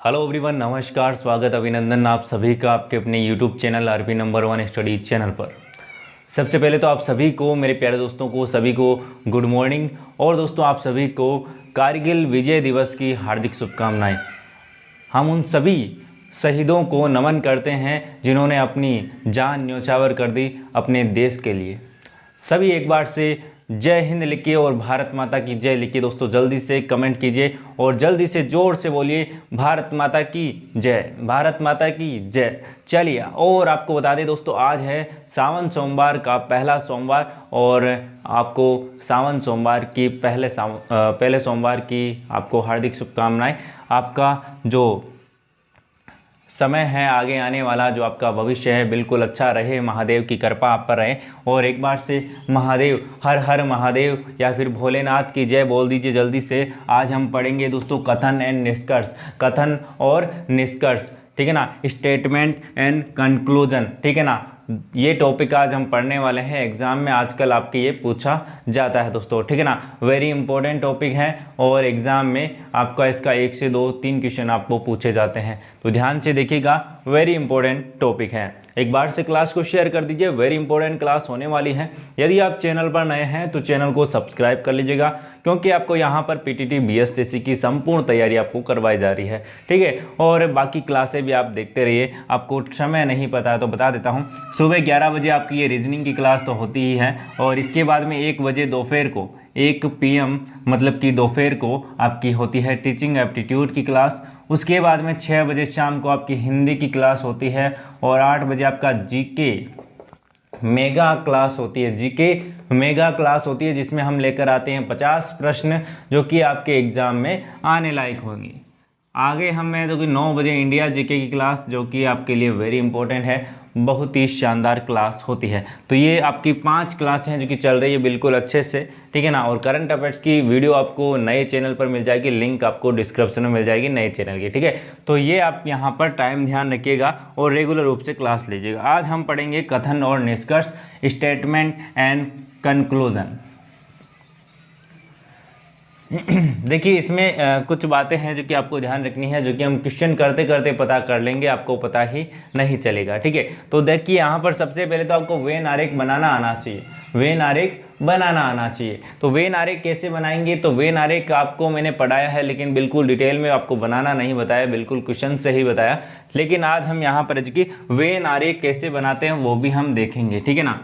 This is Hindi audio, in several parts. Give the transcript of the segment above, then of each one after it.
हेलो एवरीवन, नमस्कार, स्वागत, अभिनंदन आप सभी का आपके अपने YouTube channel RP number 1 study channel पर। सबसे पहले तो आप सभी को, मेरे प्यारे दोस्तों को, सभी को गुड मॉर्निंग। और दोस्तों आप सभी को कारगिल विजय दिवस की हार्दिक शुभकामनाएं। हम उन सभी शहीदों को नमन करते हैं जिन्होंने अपनी जान न्योछावर कर दी अपने देश के लिए। सभी एक बार से जय हिंद लिखिए और भारत माता की जय लिखिए। दोस्तों जल्दी से कमेंट कीजिए और जल्दी से ज़ोर से बोलिए भारत माता की जय, भारत माता की जय। चलिए, और आपको बता दें दोस्तों, आज है सावन सोमवार का पहला सोमवार और आपको सावन सोमवार की पहले सोमवार की आपको हार्दिक शुभकामनाएं। आपका जो समय है आगे आने वाला, जो आपका भविष्य है, बिल्कुल अच्छा रहे, महादेव की कृपा आप पर रहे। और एक बार से महादेव, हर हर महादेव या फिर भोलेनाथ की जय बोल दीजिए जल्दी से। आज हम पढ़ेंगे दोस्तों कथन एंड निष्कर्ष, कथन और निष्कर्ष, ठीक है ना, स्टेटमेंट एंड कंक्लूजन, ठीक है ना। ये टॉपिक आज हम पढ़ने वाले हैं, एग्जाम में आजकल आपके ये पूछा जाता है दोस्तों, ठीक है ना। वेरी इंपॉर्टेंट टॉपिक है और एग्जाम में आपका इसका 1 से 2-3 क्वेश्चन आपको पूछे जाते हैं, तो ध्यान से देखिएगा, वेरी इंपॉर्टेंट टॉपिक है। एक बार से क्लास को शेयर कर दीजिए, वेरी इंपॉर्टेंट क्लास होने वाली है। यदि आप चैनल पर नए हैं तो चैनल को सब्सक्राइब कर लीजिएगा, क्योंकि आपको यहाँ पर पीटीटी बीएसटीसी की संपूर्ण तैयारी आपको करवाई जा रही है, ठीक है। और बाकी क्लासें भी आप देखते रहिए। आपको समय नहीं पता है तो बता देता हूँ, सुबह 11 बजे आपकी ये रीजनिंग की क्लास तो होती ही है, और इसके बाद में 1 बजे दोपहर को 1 PM मतलब कि दोपहर को आपकी होती है टीचिंग एप्टीट्यूड की क्लास। उसके बाद में 6 बजे शाम को आपकी हिंदी की क्लास होती है, और 8 बजे आपका जीके मेगा क्लास होती है, जीके मेगा क्लास होती है, जिसमें हम लेकर आते हैं 50 प्रश्न जो कि आपके एग्जाम में आने लायक होंगे। आगे हमें जो कि 9 बजे इंडिया जीके की क्लास, जो कि आपके लिए वेरी इंपॉर्टेंट है, बहुत ही शानदार क्लास होती है। तो ये आपकी 5 क्लासें हैं जो कि चल रही है बिल्कुल अच्छे से, ठीक है ना। और करंट अफेयर्स की वीडियो आपको नए चैनल पर मिल जाएगी, लिंक आपको डिस्क्रिप्शन में मिल जाएगी नए चैनल की, ठीक है। तो ये आप यहाँ पर टाइम ध्यान रखिएगा और रेगुलर रूप से क्लास लीजिएगा। आज हम पढ़ेंगे कथन और निष्कर्ष, स्टेटमेंट एंड कंक्लूजन। देखिए, इसमें कुछ बातें हैं जो कि आपको ध्यान रखनी है, जो कि हम क्वेश्चन करते करते पता कर लेंगे, आपको पता ही नहीं चलेगा, ठीक है। तो देखिए, यहाँ पर सबसे पहले तो आपको वेन आरेख बनाना आना चाहिए, वेन आरेख बनाना आना चाहिए। तो वेन आरेख कैसे बनाएंगे, तो वेन आरेख आपको मैंने पढ़ाया है, लेकिन बिल्कुल डिटेल में आपको बनाना नहीं बताया, बिल्कुल क्वेश्चन से ही बताया। लेकिन आज हम यहाँ पर जो कि वेन आरेख कैसे बनाते हैं वो भी हम देखेंगे, ठीक है ना।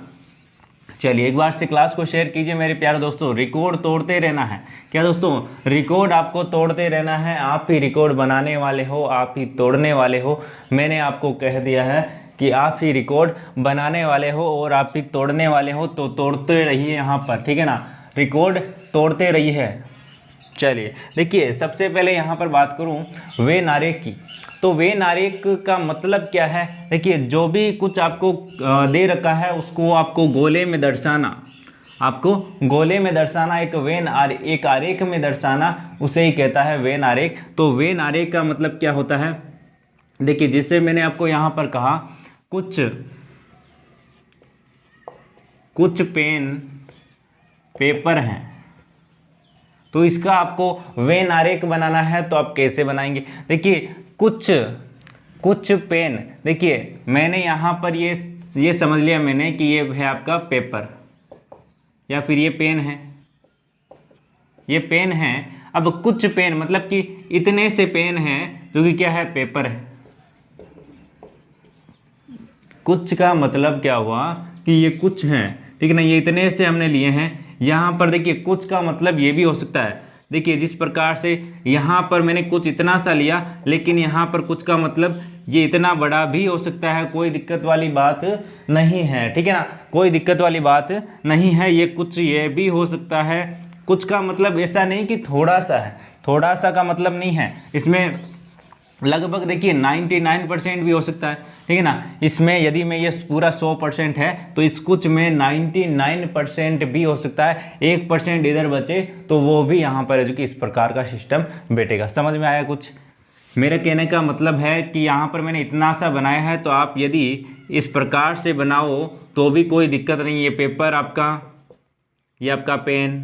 चलिए, एक बार से क्लास को शेयर कीजिए मेरे प्यारे दोस्तों। रिकॉर्ड तोड़ते रहना है, क्या दोस्तों, रिकॉर्ड आपको तोड़ते रहना है। आप ही रिकॉर्ड बनाने वाले हो, आप ही तोड़ने वाले हो। मैंने आपको कह दिया है कि आप ही रिकॉर्ड बनाने वाले हो और आप ही तोड़ने वाले हो, तो तोड़ते रहिए यहाँ पर, ठीक है ना, रिकॉर्ड तोड़ते रहिए। चलिए देखिए, सबसे पहले यहाँ पर बात करूँ वेन आरेख की, तो वेन आरेख का मतलब क्या है। देखिए, जो भी कुछ आपको दे रखा है उसको आपको गोले में दर्शाना, आपको गोले में दर्शाना, एक आरेख में दर्शाना, उसे ही कहता है वेन आरेख। तो वेन आरेख का मतलब क्या होता है, देखिए, जिससे मैंने आपको यहाँ पर कहा कुछ पेन पेपर हैं, तो इसका आपको वेन आरेख बनाना है। तो आप कैसे बनाएंगे, देखिए, कुछ पेन, देखिए मैंने यहाँ पर ये समझ लिया मैंने कि ये है आपका पेपर या फिर ये पेन है, ये पेन है। अब कुछ पेन मतलब कि इतने से पेन हैं जो कि क्या है, पेपर है। कुछ का मतलब क्या हुआ कि ये कुछ हैं, ठीक है ना, ये इतने से हमने लिए हैं। यहाँ पर देखिए, कुछ का मतलब ये भी हो सकता है, देखिए जिस प्रकार से यहाँ पर मैंने कुछ इतना सा लिया, लेकिन यहाँ पर कुछ का मतलब ये इतना बड़ा भी हो सकता है, कोई दिक्कत वाली बात नहीं है, ठीक है ना, कोई दिक्कत वाली बात नहीं है। ये कुछ ये भी हो सकता है। कुछ का मतलब ऐसा नहीं कि थोड़ा सा है, थोड़ा सा का मतलब नहीं है, इसमें लगभग देखिए 99% भी हो सकता है, ठीक है ना। इसमें यदि मैं ये पूरा 100% है तो इस कुछ में 99% भी हो सकता है, 1% इधर बचे तो वो भी यहाँ पर है जो कि इस प्रकार का सिस्टम बैठेगा। समझ में आया कुछ? मेरे कहने का मतलब है कि यहाँ पर मैंने इतना सा बनाया है, तो आप यदि इस प्रकार से बनाओ तो भी कोई दिक्कत नहीं। ये पेपर आपका, ये आपका पेन,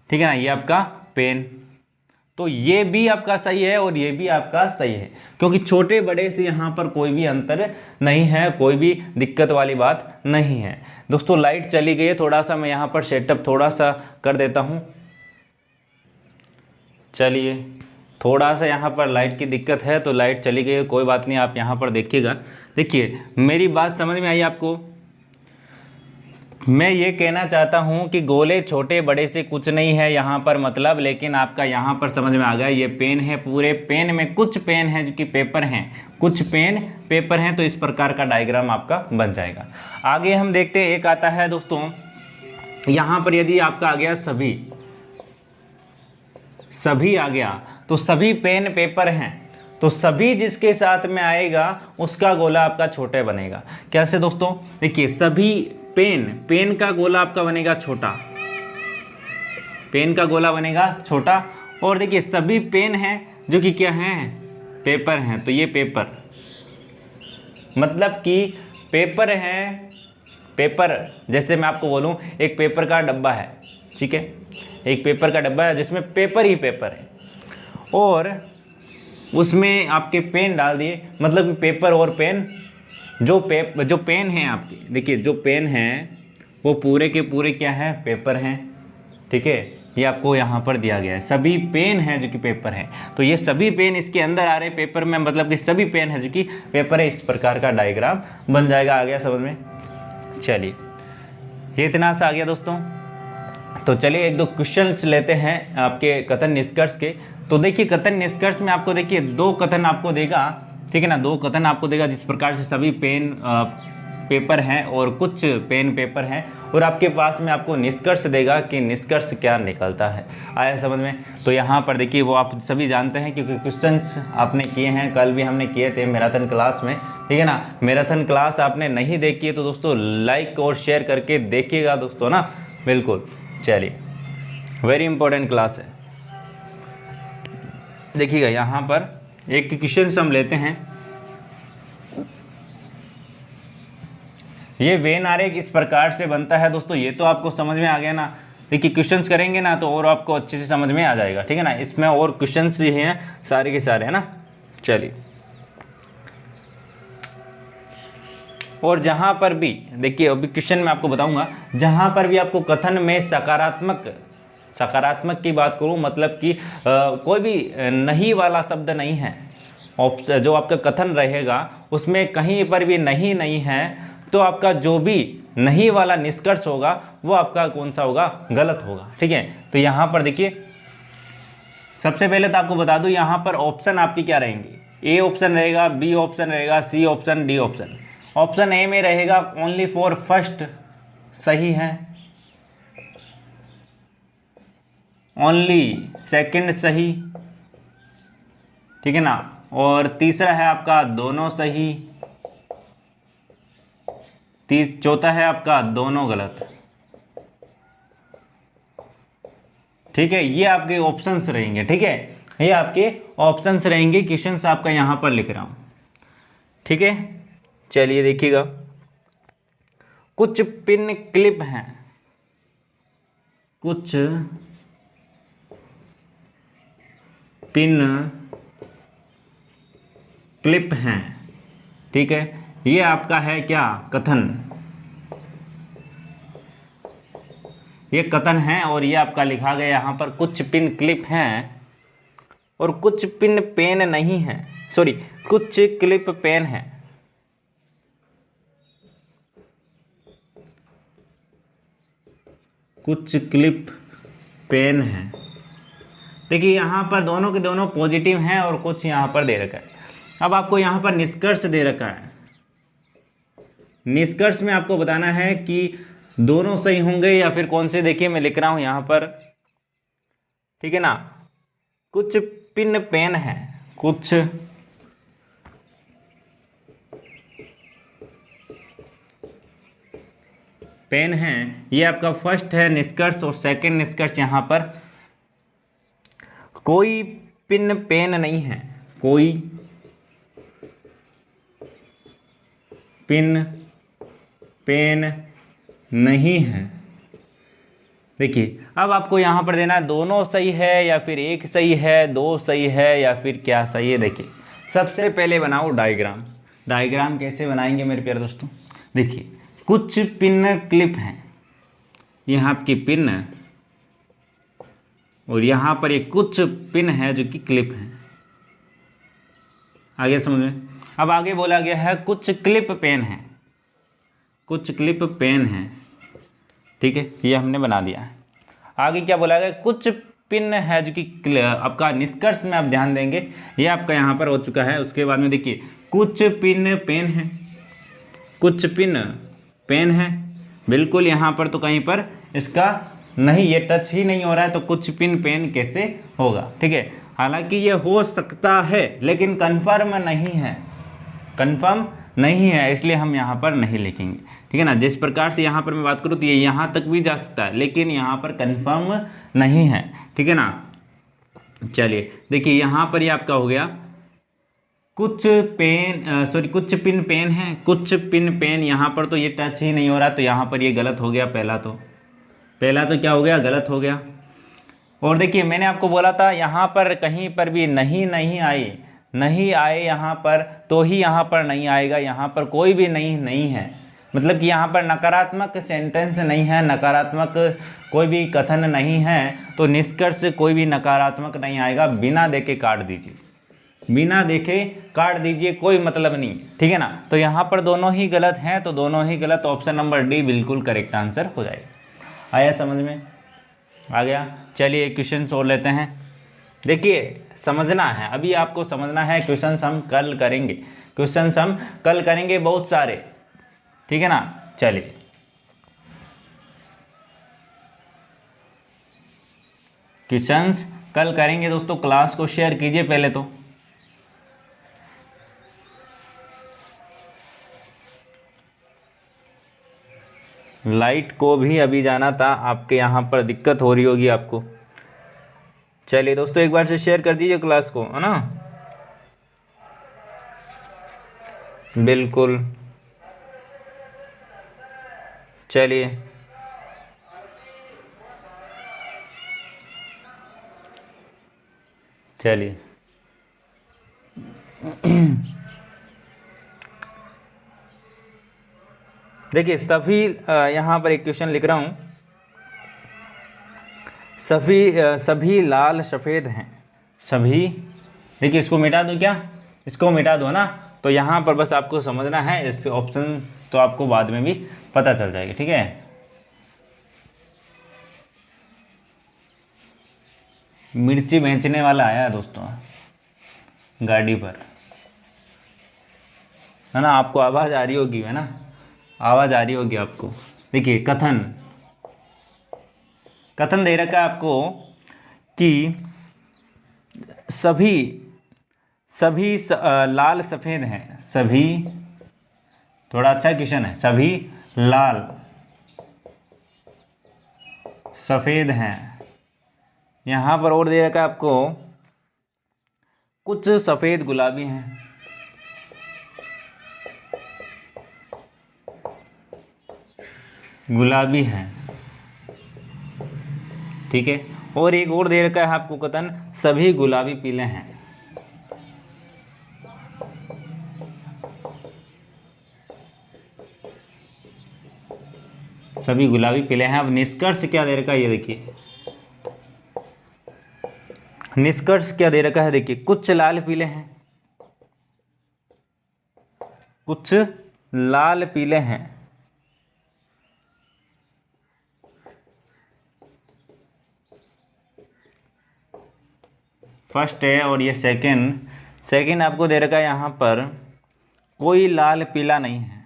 ठीक है ना, ये आपका पेन, तो ये भी आपका सही है और ये भी आपका सही है, क्योंकि छोटे बड़े से यहाँ पर कोई भी अंतर नहीं है, कोई भी दिक्कत वाली बात नहीं है। दोस्तों लाइट चली गई है, थोड़ा सा मैं यहाँ पर सेटअप थोड़ा सा कर देता हूँ। चलिए, थोड़ा सा यहाँ पर लाइट की दिक्कत है तो लाइट चली गई है, कोई बात नहीं, आप यहाँ पर देखिएगा। देखिए मेरी बात समझ में आई आपको? मैं ये कहना चाहता हूँ कि गोले छोटे बड़े से कुछ नहीं है यहाँ पर मतलब, लेकिन आपका यहाँ पर समझ में आ गया। ये पेन है, पूरे पेन में कुछ पेन है जो कि पेपर हैं, कुछ पेन पेपर हैं, तो इस प्रकार का डायग्राम आपका बन जाएगा। आगे हम देखते हैं, एक आता है दोस्तों यहाँ पर, यदि आपका आ गया सभी आ गया, तो सभी पेन पेपर हैं, तो सभी जिसके साथ में आएगा उसका गोला आपका छोटा बनेगा। कैसे दोस्तों? देखिए सभी पेन का गोला आपका बनेगा छोटा, पेन का गोला बनेगा छोटा। और देखिए सभी पेन हैं जो कि क्या हैं? पेपर हैं, तो ये पेपर मतलब कि पेपर हैं। पेपर जैसे मैं आपको बोलूं, एक पेपर का डब्बा है, ठीक है, एक पेपर का डब्बा है जिसमें पेपर ही पेपर है, और उसमें आपके पेन डाल दिए, मतलब कि पेपर और पेन, जो पेन हैं आपके, देखिए जो पेन हैं वो पूरे के पूरे क्या हैं? पेपर हैं, ठीक है। ये आपको यहाँ पर दिया गया है, सभी पेन हैं जो कि पेपर हैं, तो ये सभी पेन इसके अंदर आ रहे हैं पेपर में, मतलब कि सभी पेन है जो कि पेपर है। इस प्रकार का डायग्राम बन जाएगा। आ गया समझ में? चलिए, ये इतना सा आ गया दोस्तों। तो चलिए एक दो क्वेश्चंस लेते हैं आपके कथन निष्कर्ष के। तो देखिए कथन निष्कर्ष में आपको देखिए दो कथन आपको देगा, ठीक है ना, दो कथन आपको देगा जिस प्रकार से सभी पेन पेपर हैं और कुछ पेन पेपर हैं, और आपके पास में आपको निष्कर्ष देगा कि निष्कर्ष क्या निकलता है। आया समझ में? तो यहाँ पर देखिए वो आप सभी जानते हैं क्योंकि क्वेश्चंस आपने किए हैं, कल भी हमने किए थे मैराथन क्लास में, ठीक है ना। मैराथन क्लास आपने नहीं देखी है तो दोस्तों लाइक और शेयर करके देखिएगा दोस्तों ना, बिल्कुल। चलिए, वेरी इंपॉर्टेंट क्लास है। देखिएगा यहाँ पर एक क्वेश्चन हम लेते हैं। ये वेन आरेख इस प्रकार से बनता है दोस्तों, ये तो आपको समझ में आ गया ना। देखिए क्वेश्चंस करेंगे ना तो और आपको अच्छे से समझ में आ जाएगा, ठीक है ना। इसमें और क्वेश्चंस ही हैं सारे के सारे, है ना। चलिए, और जहाँ पर भी देखिए अभी क्वेश्चन में आपको बताऊंगा, जहाँ पर भी आपको कथन में सकारात्मक की बात करूँ, मतलब कि कोई भी नहीं वाला शब्द नहीं है, जो आपका कथन रहेगा उसमें कहीं पर भी नहीं है, तो आपका जो भी नहीं वाला निष्कर्ष होगा वो आपका कौन सा होगा? गलत होगा, ठीक है। तो यहाँ पर देखिए सबसे पहले तो आपको बता दूं, यहाँ पर ऑप्शन आपकी क्या रहेंगे? ए ऑप्शन रहेगा, बी ऑप्शन रहेगा, C option, D option. Option A में रहेगा ओनली फॉर फर्स्ट सही है, ओनली सेकंड सही, ठीक है ना, और तीसरा है आपका दोनों सही, चौथा है आपका दोनों गलत, ठीक है। ये आपके ऑप्शंस रहेंगे, ठीक है, ये आपके ऑप्शंस रहेंगे। क्वेश्चंस आपका यहां पर लिख रहा हूं, ठीक है। चलिए देखिएगा, कुछ पिन क्लिप हैं, कुछ पिन क्लिप हैं, ठीक है। ये आपका है क्या? कथन, ये कथन है और ये आपका लिखा गया यहाँ पर कुछ पिन क्लिप हैं और कुछ पिन पेन नहीं है, सॉरी कुछ क्लिप पेन है, कुछ क्लिप पेन है। देखिए यहाँ पर दोनों के दोनों पॉजिटिव हैं और कुछ यहाँ पर दे रखा है। अब आपको यहाँ पर निष्कर्ष दे रखा है, निष्कर्ष में आपको बताना है कि दोनों सही होंगे या फिर कौन से। देखिए मैं लिख रहा हूं यहां पर, ठीक है ना, कुछ पिन पेन है, कुछ पेन है, ये आपका फर्स्ट है निष्कर्ष। और सेकंड निष्कर्ष यहां पर कोई पिन पेन नहीं है, कोई पिन पेन नहीं है, देखिए अब आपको यहाँ पर देना है दोनों सही है या फिर एक सही है, दो सही है या फिर क्या सही है। देखिए सबसे पहले बनाओ डायग्राम। डायग्राम कैसे बनाएंगे मेरे प्यारे दोस्तों, देखिए कुछ पिन क्लिप हैं, यहाँ आपकी पिन है और यहाँ पर ये कुछ पिन है जो कि क्लिप है। आगे समझ में। अब आगे बोला गया है कुछ क्लिप पेन है, कुछ क्लिप पेन है, ठीक है, ये हमने बना दिया है। आगे क्या बोला गया, कुछ पिन है जो कि आपका निष्कर्ष में आप ध्यान देंगे ये आपका यहाँ पर हो चुका है। उसके बाद में देखिए कुछ पिन पेन है, कुछ पिन पेन है, बिल्कुल यहाँ पर तो कहीं पर इसका नहीं, ये टच ही नहीं हो रहा है, तो कुछ पिन पेन कैसे होगा, ठीक है। हालांकि ये हो सकता है लेकिन कंफर्म नहीं है, कंफर्म नहीं है, इसलिए हम यहाँ पर नहीं लिखेंगे, ठीक है ना। जिस प्रकार से यहाँ पर मैं बात करूँ तो ये यहाँ तक भी जा सकता है लेकिन यहाँ पर कंफर्म नहीं है, ठीक है ना। चलिए देखिए यहाँ पर ये आपका हो गया कुछ कुछ पिन पेन है, कुछ पिन पेन, यहाँ पर तो ये टच ही नहीं हो रहा, तो यहाँ पर ये गलत हो गया। पहला तो क्या हो गया, गलत हो गया। और देखिए मैंने आपको बोला था यहाँ पर कहीं पर भी नहीं आए यहाँ पर तो ही यहाँ पर नहीं आएगा, यहाँ पर कोई भी नहीं है, मतलब कि यहाँ पर नकारात्मक सेंटेंस नहीं है, नकारात्मक कोई भी कथन नहीं है, तो निष्कर्ष कोई भी नकारात्मक नहीं आएगा। बिना देखे काट दीजिए, बिना देखे काट दीजिए, कोई मतलब नहीं, ठीक है ना। तो यहाँ पर दोनों ही गलत हैं, तो दोनों ही गलत, ऑप्शन नंबर डी बिल्कुल करेक्ट आंसर हो जाएगा। आया समझ में, आ गया। चलिए एक क्वेश्चन और लेते हैं। देखिए समझना है, अभी आपको समझना है, क्वेश्चंस हम कल करेंगे, क्वेश्चंस हम कल करेंगे बहुत सारे, ठीक है ना। चलिए क्वेश्चंस कल करेंगे दोस्तों, क्लास को शेयर कीजिए पहले तो। लाइट को भी अभी जाना था, आपके यहाँ पर दिक्कत हो रही होगी आपको। चलिए दोस्तों एक बार से शेयर कर दीजिए क्लास को, है ना, बिल्कुल। चलिए चलिए देखिए सभी यहाँ पर एक क्वेश्चन लिख रहा हूँ, सभी लाल सफ़ेद हैं, सभी। देखिए इसको मिटा दूँ क्या, इसको मिटा दो ना, तो यहाँ पर बस आपको समझना है, इस ऑप्शन तो आपको बाद में भी पता चल जाएगा, ठीक है। मिर्ची बेचने वाला आया है दोस्तों गाड़ी पर, है ना, आपको आवाज़ आ रही होगी, है ना, आवाज़ आ रही होगी आपको। देखिए कथन दे रखा है आपको कि सभी लाल सफ़ेद हैं, सभी, थोड़ा अच्छा क्वेश्चन है, सभी लाल सफ़ेद हैं। यहाँ पर और दे रखा है आपको कुछ सफ़ेद गुलाबी हैं, गुलाबी हैं, ठीक है। और एक और दे रखा है आपको कथन, सभी गुलाबी पीले हैं, सभी गुलाबी पीले हैं। अब निष्कर्ष क्या दे रखा है, ये देखिए निष्कर्ष क्या दे रखा है, देखिए कुछ लाल पीले हैं, कुछ लाल पीले हैं, फर्स्ट है। और ये सेकंड आपको दे रखा है यहाँ पर, कोई लाल पीला नहीं है,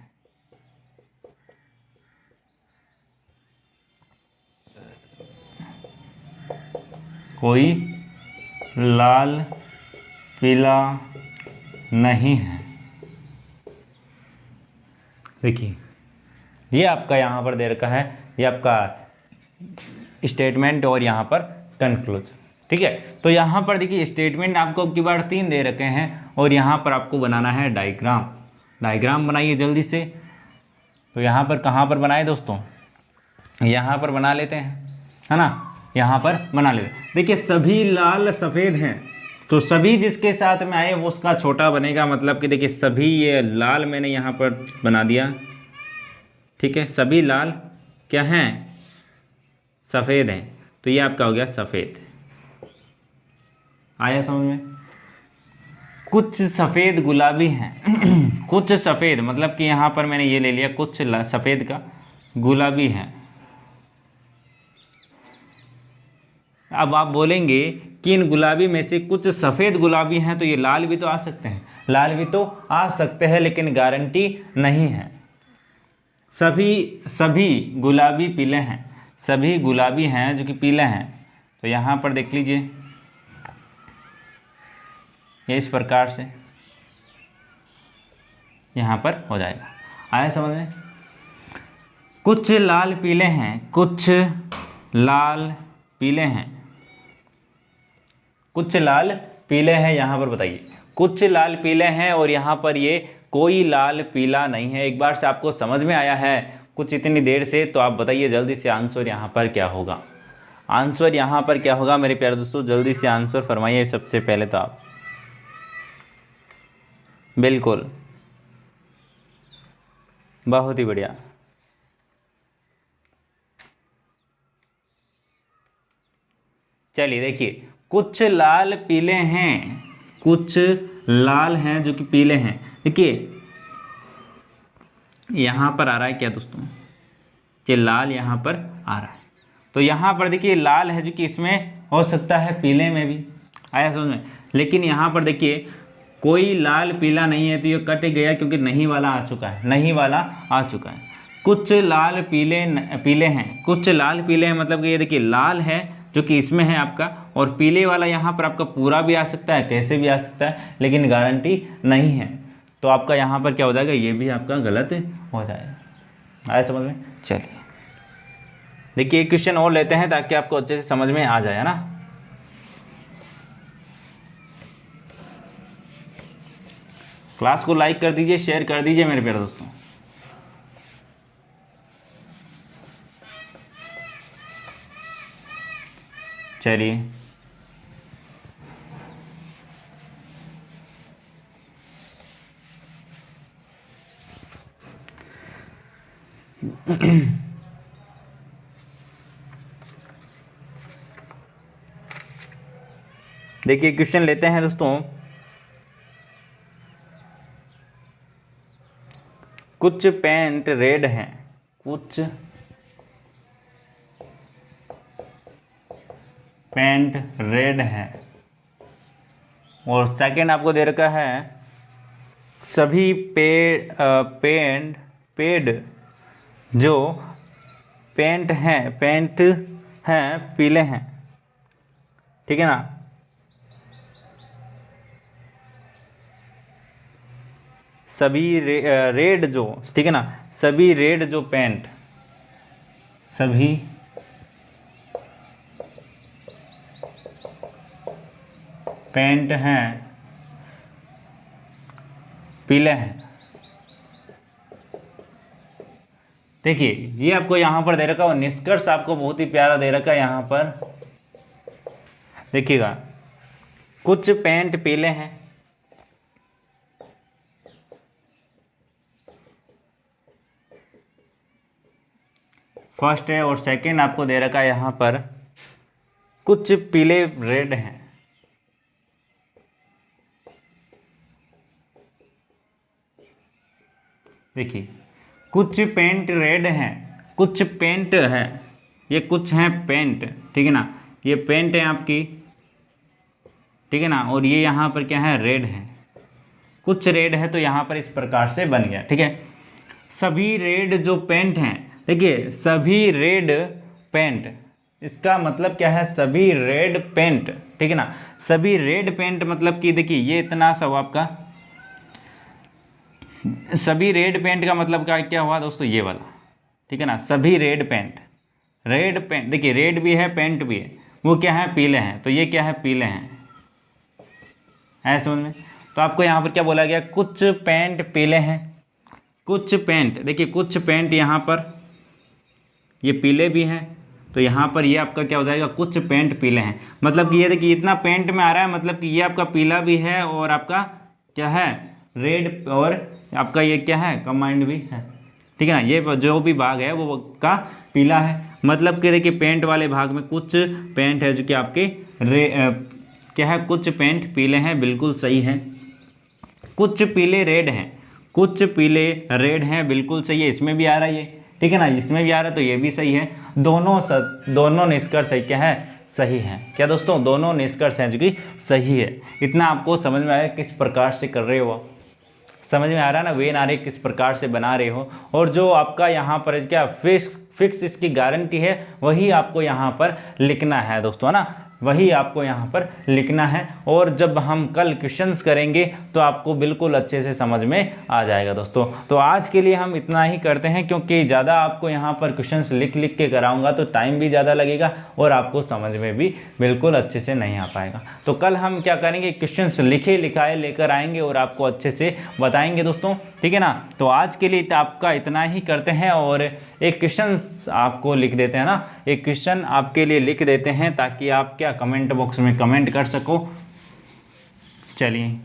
कोई लाल पीला नहीं है। देखिए ये आपका यहाँ पर दे रखा है, ये आपका स्टेटमेंट और यहाँ पर कंक्लूजन, ठीक है। तो यहाँ पर देखिए स्टेटमेंट आपको अब की बार 3 दे रखे हैं और यहाँ पर आपको बनाना है डायग्राम बनाइए जल्दी से। तो यहाँ पर कहाँ पर बनाए दोस्तों, यहाँ पर बना लेते हैं, है ना, यहाँ पर बना लेते। देखिए सभी लाल सफ़ेद हैं, तो सभी जिसके साथ में आए वो उसका छोटा बनेगा, मतलब कि देखिए सभी, ये लाल मैंने यहाँ पर बना दिया, ठीक है, सभी लाल क्या हैं, सफ़ेद हैं, तो ये आपका हो गया सफ़ेद। आया समझ में। कुछ सफ़ेद गुलाबी हैं कुछ सफ़ेद मतलब कि यहाँ पर मैंने ये ले लिया, कुछ सफ़ेद का गुलाबी है। अब आप बोलेंगे कि इन गुलाबी में से कुछ सफ़ेद गुलाबी हैं, तो ये लाल भी तो आ सकते हैं, लाल भी तो आ सकते हैं, लेकिन गारंटी नहीं है। सभी गुलाबी पीले हैं, सभी गुलाबी हैं जो कि पीले हैं, तो यहाँ पर देख लीजिए, ये इस प्रकार से यहाँ पर हो जाएगा। आया समझ में। कुछ लाल पीले हैं, कुछ लाल पीले हैं, कुछ लाल पीले हैं, यहाँ पर बताइए कुछ लाल पीले हैं, और यहाँ पर ये कोई लाल पीला नहीं है। एक बार से आपको समझ में आया है कुछ इतनी देर से, तो आप बताइए जल्दी से आंसर यहाँ पर क्या होगा। आंसर यहाँ पर क्या होगा मेरे प्यारे दोस्तों, जल्दी से आंसर फरमाइए सबसे पहले तो आप। बिल्कुल, बहुत ही बढ़िया। चलिए देखिए, कुछ लाल पीले हैं, कुछ लाल हैं जो कि पीले हैं। देखिए यहाँ पर आ रहा है क्या दोस्तों, कि लाल यहाँ पर आ रहा है, तो यहाँ पर देखिए लाल है जो कि इसमें हो सकता है पीले में भी। आया समझ में। लेकिन यहाँ पर देखिए कोई लाल पीला नहीं है, तो ये कट गया क्योंकि नहीं वाला आ चुका है, नहीं वाला आ चुका है। कुछ लाल पीले हैं, कुछ लाल पीले हैं मतलब कि ये देखिए लाल है जो कि इसमें है आपका, और पीले वाला यहाँ पर आपका पूरा भी आ सकता है, कैसे भी आ सकता है, लेकिन गारंटी नहीं है। तो आपका यहाँ पर क्या हो जाएगा, ये भी आपका गलत हो जाएगा। आया समझ में। चलिए देखिए एक क्वेश्चन और लेते हैं ताकि आपको अच्छे से समझ में आ जाए ना। क्लास को लाइक कर दीजिए, शेयर कर दीजिए मेरे प्यारे दोस्तों। चलिए देखिए क्वेश्चन लेते हैं दोस्तों। कुछ पेंट रेड हैं, कुछ पेंट रेड है, और सेकंड आपको दे रखा है सभी पेड जो पेंट हैं पीले हैं, ठीक है ना। सभी रेड जो, ठीक है ना, सभी रेड जो पेंट, सभी पेंट हैं पीले हैं। देखिए ये आपको यहाँ पर दे रखा है, और निष्कर्ष आपको बहुत ही प्यारा दे रखा है यहाँ पर। देखिएगा कुछ पेंट पीले हैं, फर्स्ट है, और सेकंड आपको दे रखा है यहाँ पर कुछ पीले रेड हैं। देखिए कुछ पेंट रेड हैं, कुछ पेंट है, ये कुछ हैं पेंट, ठीक है ना, ये पेंट है आपकी, ठीक है ना, और ये यहाँ पर क्या है, रेड है, कुछ रेड है, तो यहाँ पर इस प्रकार से बन गया, ठीक है। सभी रेड जो पेंट हैं, देखिए सभी रेड पेंट, इसका मतलब क्या है, सभी रेड पेंट, ठीक है ना, सभी रेड पेंट मतलब कि देखिए ये इतना सा हुआ आपका, सभी रेड पेंट का मतलब क्या हुआ दोस्तों, ये वाला, ठीक है ना, सभी रेड पेंट, देखिए रेड भी है पेंट भी है, वो क्या है, पीले हैं, तो ये क्या है, पीले हैं, है समझ में। तो आपको यहाँ पर क्या बोला गया, कुछ पेंट पीले हैं, कुछ पेंट, देखिए कुछ पेंट यहाँ पर ये पीले भी हैं, तो यहाँ पर ये आपका क्या हो जाएगा, कुछ पेंट पीले हैं। मतलब कि ये देखिए इतना पेंट में आ रहा है, मतलब कि ये आपका पीला भी है और आपका क्या है रेड, और आपका ये क्या है कंबाइंड भी है, ठीक है ना। ये जो भी भाग है वो का पीला है। मतलब कि देखिए पेंट वाले भाग में कुछ पेंट है जो कि आपके क्या है, कुछ पेंट पीले हैं, बिल्कुल सही है। कुछ पीले रेड हैं, कुछ पीले रेड हैं, बिल्कुल सही है। इसमें भी आ रहा है ये, ठीक है ना, इसमें भी आ रहा है, तो ये भी सही है। दोनों निष्कर्ष है क्या है, सही है। क्या दोस्तों, दोनों निष्कर्ष हैं जो कि सही है। इतना आपको समझ में आया किस प्रकार से कर रहे हो, समझ में आ रहा है ना, वेन आरेख किस प्रकार से बना रहे हो। और जो आपका यहाँ पर क्या फिक्स इसकी गारंटी है वही आपको यहाँ पर लिखना है दोस्तों, है ना, वही आपको यहाँ पर लिखना है। और जब हम कल क्वेश्चंस करेंगे तो आपको बिल्कुल अच्छे से समझ में आ जाएगा दोस्तों। तो आज के लिए हम इतना ही करते हैं, क्योंकि ज़्यादा आपको यहाँ पर क्वेश्चंस लिख के कराऊंगा तो टाइम भी ज़्यादा लगेगा और आपको समझ में भी बिल्कुल अच्छे से नहीं आ पाएगा। तो कल हम क्या करेंगे, क्वेश्चंस लिखे लिखाए लेकर आएंगे और आपको अच्छे से बताएंगे दोस्तों, ठीक है ना। तो आज के लिए आपका इतना ही करते हैं और एक क्वेश्चन आपको लिख देते हैं ना, एक क्वेश्चन आपके लिए लिख देते हैं ताकि आप क्या कमेंट बॉक्स में कमेंट कर सको। चलिए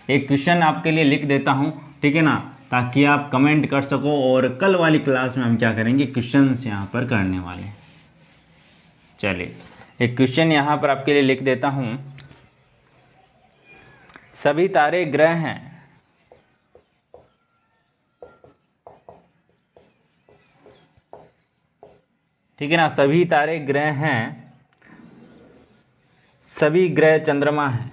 एक क्वेश्चन आपके लिए लिख देता हूं, ठीक है ना, ताकि आप कमेंट कर सको। और कल वाली क्लास में हम क्या करेंगे, क्वेश्चंस यहां पर करने वाले। चलिए एक क्वेश्चन यहां पर आपके लिए लिख देता हूं। सभी तारे ग्रह हैं, ठीक है ना, सभी तारे ग्रह हैं, सभी ग्रह चंद्रमा हैं।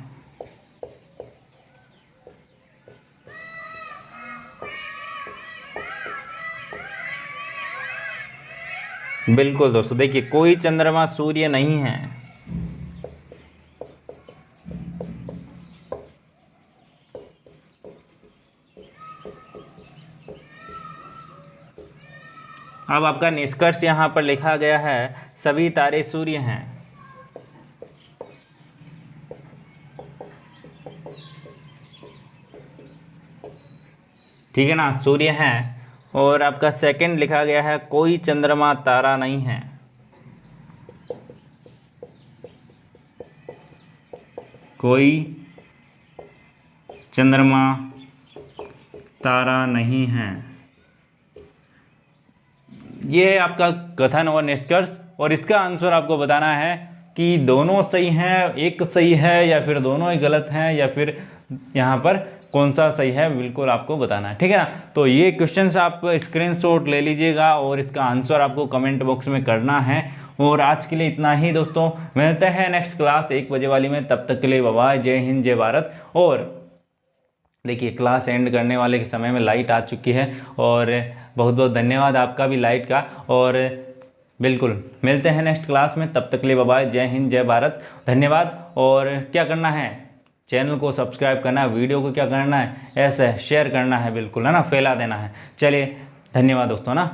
बिल्कुल दोस्तों, देखिए कोई चंद्रमा सूर्य नहीं है। अब आपका निष्कर्ष यहाँ पर लिखा गया है, सभी तारे सूर्य हैं। ठीक है ना, सूर्य हैं। और आपका सेकंड लिखा गया है, कोई चंद्रमा तारा नहीं है। कोई चंद्रमा तारा नहीं है। ये आपका कथन और निष्कर्ष, और इसका आंसर आपको बताना है कि दोनों सही हैं, एक सही है, या फिर दोनों ही गलत हैं, या फिर यहाँ पर कौन सा सही है, बिल्कुल आपको बताना है, ठीक है ना। तो ये क्वेश्चंस आप स्क्रीनशॉट ले लीजिएगा और इसका आंसर आपको कमेंट बॉक्स में करना है। और आज के लिए इतना ही दोस्तों, मिलते हैं नेक्स्ट क्लास 1 बजे वाली में। तब तक के लिए बाय बाय, जय हिंद जय भारत। और देखिए क्लास एंड करने वाले के समय में लाइट आ चुकी है, और बहुत बहुत धन्यवाद आपका भी लाइट का। और बिल्कुल मिलते हैं नेक्स्ट क्लास में, तब तक के लिए बाय बाय, जय हिंद जय भारत, धन्यवाद। और क्या करना है, चैनल को सब्सक्राइब करना है, वीडियो को क्या करना है, ऐसे शेयर करना है, बिल्कुल है ना, फैला देना है। चलिए धन्यवाद दोस्तों ना।